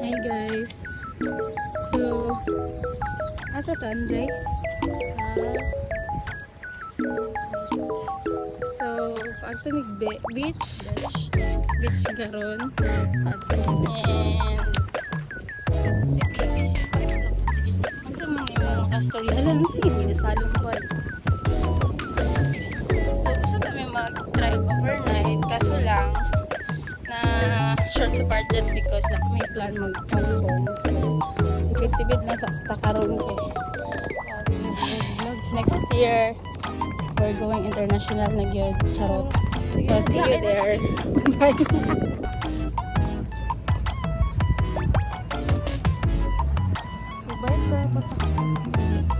Hey guys. So, asa to, Andre? So, pagto mig beach garon. And unsa man imong kastorya? Hala, unsa gyud ginasalong ko. So, gusto namin mag-try overnight kaso lang na short sa budget because na may plan mag-home. So, tibid na sa takaron kay next year we're going international na gyud, charot. So see you there. Bye. Bye bye.